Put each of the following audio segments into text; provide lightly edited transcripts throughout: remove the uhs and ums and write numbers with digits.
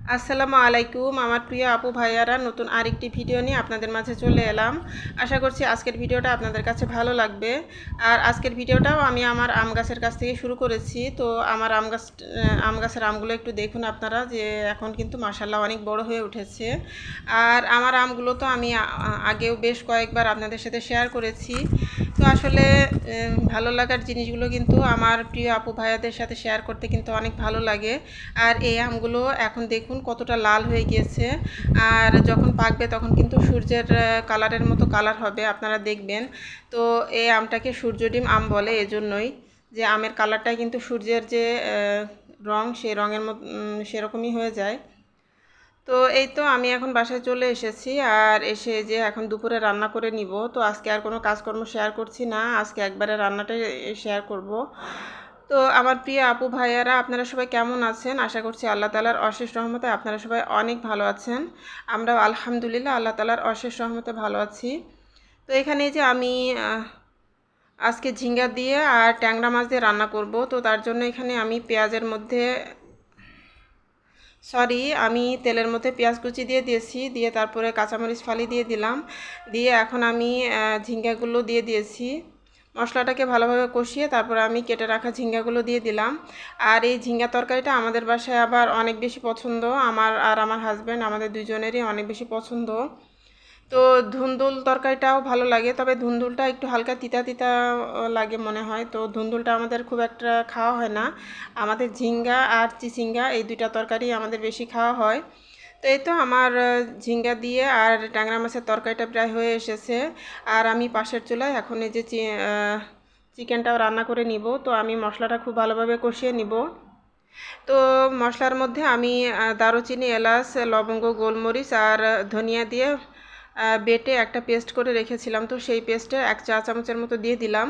আসসালামু আলাইকুম আমার প্রিয় আপু ভাইয়ারা, নতুন আরেকটি ভিডিও নিয়ে আপনাদের মাঝে চলে এলাম। আশা করছি আজকের ভিডিওটা আপনাদের কাছে ভালো লাগবে। আর আজকের ভিডিওটাও আমি আমার আম গাছের কাছ থেকে শুরু করেছি। তো আমার আম গাছের আমগুলো একটু দেখুন আপনারা, যে এখন কিন্তু মাশাআল্লাহ অনেক বড় হয়ে উঠেছে। আর আমার আমগুলো তো আমি আগেও বেশ কয়েকবার আপনাদের সাথে শেয়ার করেছি। তো আসলে ভালো লাগার জিনিসগুলো কিন্তু আমার প্রিয় আপু ভাইয়াদের সাথে শেয়ার করতে কিন্তু অনেক ভালো লাগে। আর এই আমগুলো এখন দেখুন কতটা লাল হয়ে গিয়েছে। আর যখন পাকবে তখন কিন্তু সূর্যের কালারের মতো কালার হবে, আপনারা দেখবেন। তো এই আমটাকে সূর্য ডিম আম বলে এজন্যই, যে আমের কালারটাই কিন্তু সূর্যের যে রং, সেই রঙের মতো সেরকমই হয়ে যায়। তো এই তো আমি এখন বাসায় চলে এসেছি, আর এসে যে এখন দুপুরে রান্না করে নিব। তো আজকে আর কোনো কাজকর্ম শেয়ার করছি না, আজকে একবারে রান্নাটাই শেয়ার করব। তো আমার প্রিয় আপু ভাইয়ারা, আপনারা সবাই কেমন আছেন? আশা করছি আল্লাহ তাআলার অশেষ রহমতে আপনারা সবাই অনেক ভালো আছেন। আমরাও আলহামদুলিল্লাহ আল্লাহ তাআলার অশেষ রহমতে ভালো আছি। তো এখানে যে আমি আজকে ঝিঙ্গা দিয়ে আর ট্যাংরা মাছ দিয়ে রান্না করব। তো তার জন্য এখানে আমি আমি তেলের মধ্যে পেঁয়াজ কুচি দিয়ে দিয়েছি, দিয়ে তারপরে কাঁচামরিচ ফালি দিয়ে দিলাম, দিয়ে এখন আমি ঝিঙ্গাগুলো দিয়ে দিয়েছি। মশলাটাকে ভালোভাবে কষিয়ে তারপরে আমি কেটে রাখা ঝিঙ্গাগুলো দিয়ে দিলাম। আর এই ঝিঙ্গা তরকারিটা আমাদের বাসায় আবার অনেক বেশি পছন্দ, আমার আর আমার হাজব্যান্ড আমাদের দুজনেরই অনেক বেশি পছন্দ। তো ধুন্দুল তরকারিটাও ভালো লাগে, তবে ধুন্দুলটা একটু হালকা তিতা তিতা লাগে মনে হয়। তো ধুন্দুলটা আমাদের খুব একটা খাওয়া হয় না, আমাদের ঝিঙ্গা আর চিচিঙ্গা এই দুইটা তরকারি আমাদের বেশি খাওয়া হয়। তো এই তো আমার ঝিঙ্গা দিয়ে আর ট্যাংরা মাছের তরকারিটা প্রায় হয়ে এসেছে। আর আমি পাশের চুলায় এখন এই যে চিকেনটাও রান্না করে নিব। তো আমি মশলাটা খুব ভালোভাবে কষিয়ে নিব। তো মশলার মধ্যে আমি দারুচিনি, এলাচ, লবঙ্গ, গোলমরিচ আর ধনিয়া দিয়ে বেটে একটা পেস্ট করে রেখেছিলাম। তো সেই পেস্টে 1 চা চামচের মতো দিয়ে দিলাম,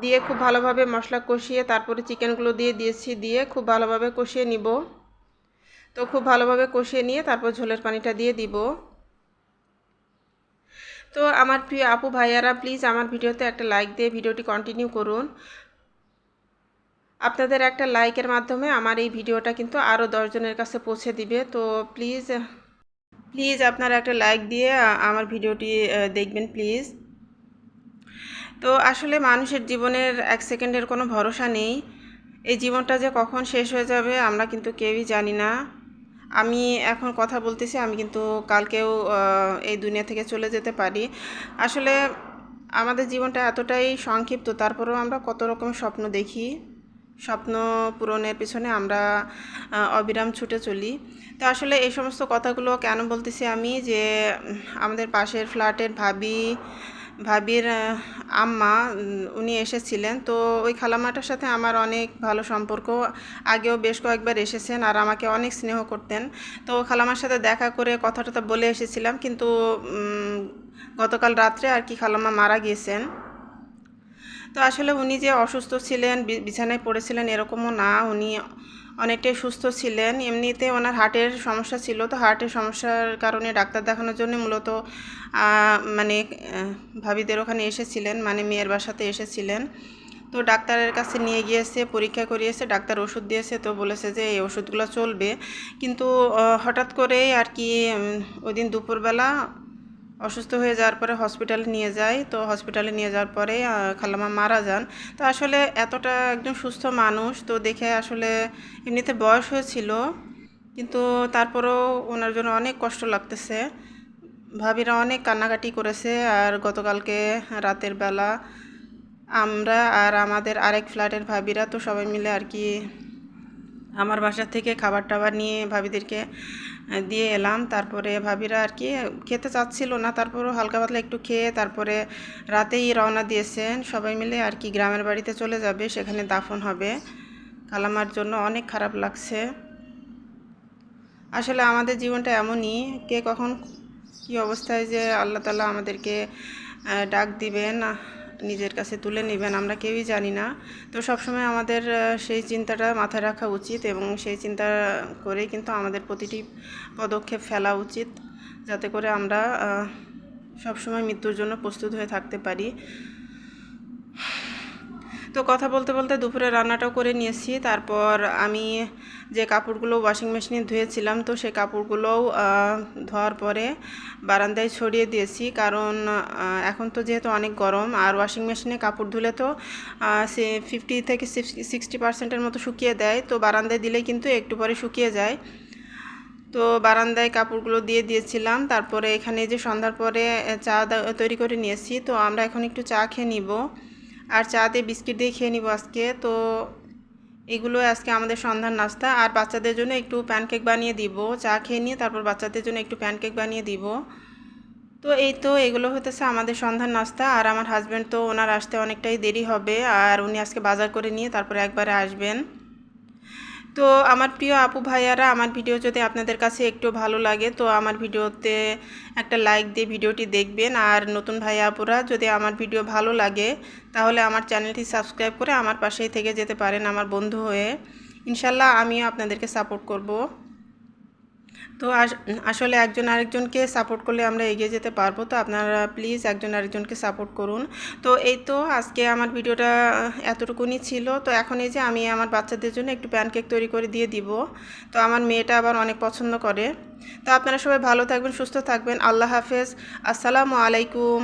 দিয়ে খুব ভালোভাবে মশলা কষিয়ে তারপরে চিকেনগুলো দিয়ে দিয়েছি, দিয়ে খুব ভালোভাবে কষিয়ে নিব। তো খুব ভালোভাবে কষিয়ে নিয়ে তারপর ঝোলের পানিটা দিয়ে দিব। তো আমার প্রিয় আপু ভাইয়ারা, প্লিজ আমার ভিডিওতে একটা লাইক দিয়ে ভিডিওটি কন্টিনিউ করুন। আপনাদের একটা লাইকের মাধ্যমে আমার এই ভিডিওটা কিন্তু আরও 10 জনের কাছে পৌঁছে দিবে। তো প্লিজ প্লিজ আপনারা একটা লাইক দিয়ে আমার ভিডিওটি দেখবেন প্লিজ। তো আসলে মানুষের জীবনের 1 সেকেন্ডের কোনো ভরসা নেই, এই জীবনটা যে কখন শেষ হয়ে যাবে আমরা কিন্তু কেউই জানি না। আমি এখন কথা বলতেছি, আমি কিন্তু কালকেও এই দুনিয়া থেকে চলে যেতে পারি। আসলে আমাদের জীবনটা এতটাই সংক্ষিপ্ত, তারপরেও আমরা কত রকমের স্বপ্ন দেখি, স্বপ্ন পূরণের পিছনে আমরা অবিরাম ছুটে চলি। তো আসলে এই সমস্ত কথাগুলো কেন বলতেছি আমি, যে আমাদের পাশের ফ্ল্যাটের ভাবির আম্মা উনি এসেছিলেন। তো ওই খালাম্মাটার সাথে আমার অনেক ভালো সম্পর্ক, আগেও বেশ কয়েকবার এসেছেন আর আমাকে অনেক স্নেহ করতেন। তো খালাম্মার সাথে দেখা করে কথা টথা বলে এসেছিলাম, কিন্তু গতকাল রাত্রে আর কি খালাম্মা মারা গিয়েছেন। তো আসলে উনি যে অসুস্থ ছিলেন, বিছানায় পড়েছিলেন এরকমও না, উনি অনেকটাই সুস্থ ছিলেন। এমনিতে ওনার হার্টের সমস্যা ছিল, তো হার্টের সমস্যার কারণে ডাক্তার দেখানোর জন্য মূলত মানে ভাবিদের ওখানে এসেছিলেন, মানে মেয়ের বাসাতে এসেছিলেন। তো ডাক্তারের কাছে নিয়ে গিয়েছে, পরীক্ষা করিয়েছে, ডাক্তার ওষুধ দিয়েছে, তো বলেছে যে এই ওষুধগুলো চলবে। কিন্তু হঠাৎ করে আর কি ওই দিন দুপুরবেলা অসুস্থ হয়ে যাওয়ার পরে হসপিটালে নিয়ে যায়। তো হসপিটালে নিয়ে যাওয়ার পরে খালাম্মা মারা যান। তো আসলে এতটা একজন সুস্থ মানুষ, তো দেখে আসলে এমনিতে বয়স হয়েছিল, কিন্তু তারপরেও ওনার জন্য অনেক কষ্ট লাগতেছে। ভাবিরা অনেক কান্নাকাটি করেছে। আর গতকালকে রাতের বেলা আমরা আর আমাদের আরেক ফ্ল্যাটের ভাবিরা তো সবাই মিলে আর কি আমার বাসা থেকে খাবার টাবার নিয়ে ভাবিদেরকে দিয়ে এলাম। তারপরে ভাবিরা আর কি খেতে চাচ্ছিল না, তারপরও হালকা পাতলা একটু খেয়ে তারপরে রাতেই রওনা দিয়েছেন সবাই মিলে আর কি, গ্রামের বাড়িতে চলে যাবে, সেখানে দাফন হবে। খালাম্মার জন্য অনেক খারাপ লাগছে। আসলে আমাদের জীবনটা এমনই, কে কখন কী অবস্থায় যে আল্লাহ তাআলা আমাদেরকে ডাক দিবেন, নিজের কাছে তুলে নেবেন, আমরা কেউই জানি না। তো সবসময় আমাদের সেই চিন্তাটা মাথায় রাখা উচিত, এবং সেই চিন্তা করেই কিন্তু আমাদের প্রতিটি পদক্ষেপ ফেলা উচিত, যাতে করে আমরা সবসময় মৃত্যুর জন্য প্রস্তুত হয়ে থাকতে পারি। তো কথা বলতে বলতে দুপুরে রান্নাটাও করে নিয়েছি। তারপর আমি যে কাপড়গুলো ওয়াশিং মেশিনে ধুয়েছিলাম, তো সেই কাপড়গুলোও ধোয়ার পরে বারান্দায় ছড়িয়ে দিয়েছি, কারণ এখন তো যেহেতু অনেক গরম, আর ওয়াশিং মেশিনে কাপড় ধুলে তো সে 50 থেকে 60% মতো শুকিয়ে দেয়, তো বারান্দায় দিলেই কিন্তু একটু পরে শুকিয়ে যায়। তো বারান্দায় কাপড়গুলো দিয়ে দিয়েছিলাম। তারপরে এখানে যে সন্ধ্যার পরে চা তৈরি করে নিয়েছি, তো আমরা এখন একটু চা খেয়ে নিব, আর চা দিয়ে বিস্কিট দিয়ে খেয়ে নিব আজকে। তো এগুলো আজকে আমাদের সন্ধ্যার নাস্তা। আর বাচ্চাদের জন্য একটু প্যানকেক বানিয়ে দিব, চা খেয়ে নিয়ে তারপর বাচ্চাদের জন্য একটু প্যানকেক বানিয়ে দিব। তো এই তো এগুলো হতেছে আমাদের সন্ধ্যার নাস্তা। আর আমার হাজব্যান্ড তো ওনার আসতে অনেকটাই দেরি হবে, আর উনি আজকে বাজার করে নিয়ে তারপরে একবারে আসবেন। তো আমার প্রিয় আপু ভাইয়ারা, আমার ভিডিও যদি আপনাদের কাছে একটু ভালো লাগে তো আমার ভিডিওতে একটা লাইক দিয়ে ভিডিওটি দেখবেন। আর নতুন ভাইয়া আপুরা, যদি আমার ভিডিও ভালো লাগে তাহলে আমার চ্যানেলটি সাবস্ক্রাইব করে আমার পাশেই থেকে যেতে পারেন আমার বন্ধু হয়ে। ইনশাল্লাহ আমিও আপনাদেরকে সাপোর্ট করব। তো আসলে একজন আরেকজনকে সাপোর্ট করলে আমরা এগিয়ে যেতে পারবো। তো আপনারা প্লিজ একজন আরেকজনকে সাপোর্ট করুন। তো এই তো আজকে আমার ভিডিওটা এতটুকুনি ছিল। তো এখন এই যে আমি আমার বাচ্চাদের জন্য একটু প্যানকেক তৈরি করে দিয়ে দিব। তো আমার মেয়েটা আবার অনেক পছন্দ করে। তো আপনারা সবাই ভালো থাকবেন, সুস্থ থাকবেন। আল্লাহ হাফেজ। আসসালামু আলাইকুম।